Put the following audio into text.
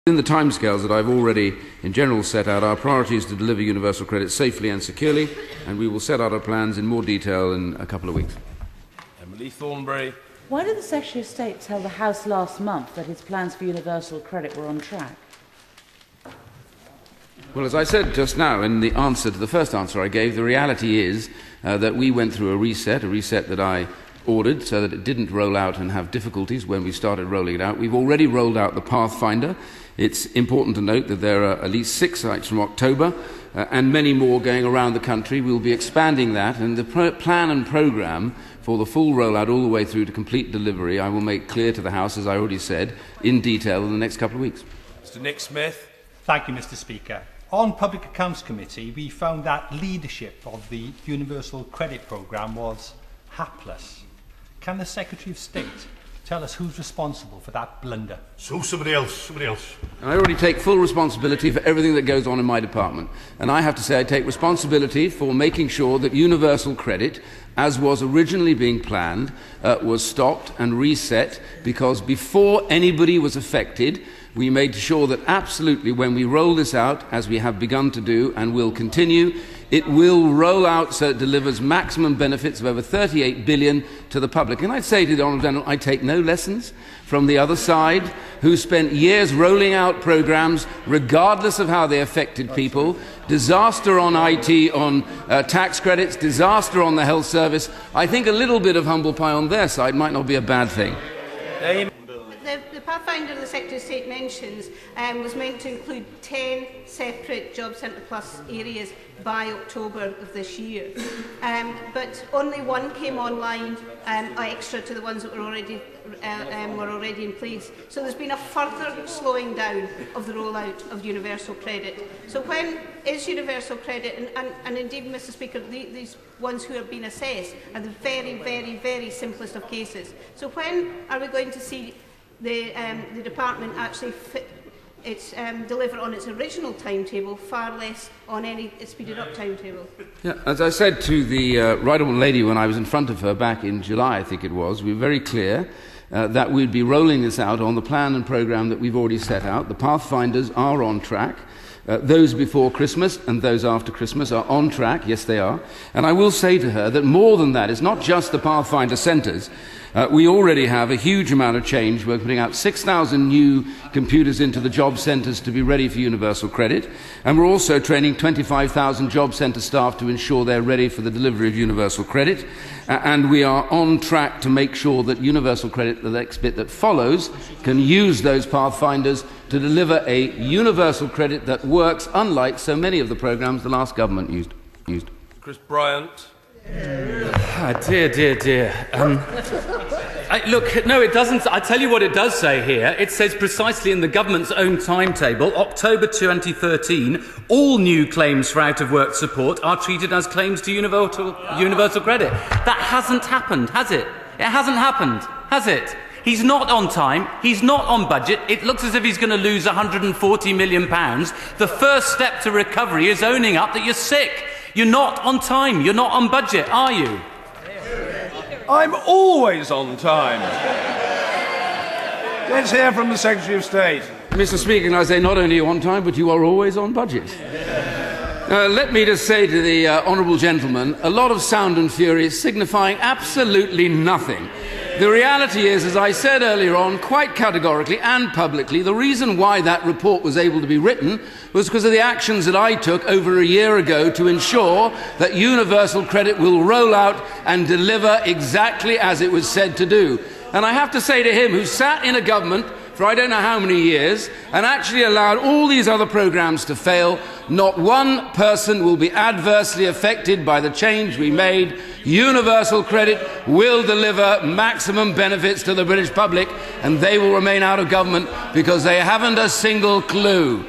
In the timescales that I've already in general set out, our priority is to deliver universal credit safely and securely, and we will set out our plans in more detail in a couple of weeks. Emily Thornberry. Why did the Secretary of State tell the House last month that his plans for universal credit were on track? Well, as I said just now in the answer to the first answer I gave, the reality is that we went through a reset that I ordered so that it didn't roll out and have difficulties when we started rolling it out. We've already rolled out the Pathfinder. It's important to note that there are at least 6 sites from October and many more going around the country. We'll be expanding that, and the plan and programme for the full rollout all the way through to complete delivery I will make clear to the House, as I already said, in detail in the next couple of weeks. Mr. Nick Smith. Thank you, Mr. Speaker. On Public Accounts Committee, we found that leadership of the Universal Credit Programme was hapless. Can the Secretary of State tell us who's responsible for that blunder? So somebody else. And I already take full responsibility for everything that goes on in my department. And I have to say I take responsibility for making sure that universal credit, as was originally being planned, was stopped and reset, because before anybody was affected, we made sure that absolutely when we roll this out, as we have begun to do and will continue, it will roll out so it delivers maximum benefits of over 38 billion to the public. And I'd say to the Honourable Gentleman, I take no lessons from the other side, who spent years rolling out programmes regardless of how they affected people. Disaster on IT, on tax credits, disaster on the health service. I think a little bit of humble pie on their side might not be a bad thing. The Pathfinder the Secretary of State mentions was meant to include 10 separate Job Centre Plus areas by October of this year. But only one came online extra to the ones that were already in place. So there's been a further slowing down of the rollout of universal credit. So when is universal credit, and indeed, Mr. Speaker, these ones who are being assessed are the very, very, very simplest of cases. So when are we going to see the department actually deliver on its original timetable, far less on any speeded up timetable? Yeah, as I said to the right honourable lady when I was in front of her back in July, I think it was, we were very clear that we'd be rolling this out on the plan and programme that we've already set out. The Pathfinders are on track. Those before Christmas and those after Christmas are on track, yes they are. And I will say to her that more than that, it's not just the Pathfinder centres. We already have a huge amount of change. We're putting out 6,000 new computers into the job centres to be ready for universal credit, and we're also training 25,000 job centre staff to ensure they're ready for the delivery of universal credit, and we are on track to make sure that universal credit, the next bit that follows, can use those Pathfinders to deliver a universal credit that works, unlike so many of the programmes the last government used. Chris Bryant. Dear. Look, no, it doesn't. I tell you what it does say here. It says precisely in the government's own timetable, October 2013, all new claims for out-of-work support are treated as claims to universal credit. That hasn't happened, has it? It hasn't happened, has it? He's not on time. He's not on budget. It looks as if he's going to lose £140 million. The first step to recovery is owning up that you're sick. You're not on time. You're not on budget, are you? I'm always on time. Let's hear from the Secretary of State. Mr. Speaker, can I say not only are you on time, but you are always on budget. Let me just say to the honourable gentleman, a lot of sound and fury signifying absolutely nothing. The reality is, as I said earlier on, quite categorically and publicly, the reason why that report was able to be written was because of the actions that I took over a year ago to ensure that universal credit will roll out and deliver exactly as it was said to do. And I have to say to him, who sat in a government for I don't know how many years, and actually allowed all these other programmes to fail, not one person will be adversely affected by the change we made. Universal credit will deliver maximum benefits to the British public, and they will remain out of government because they haven't a single clue.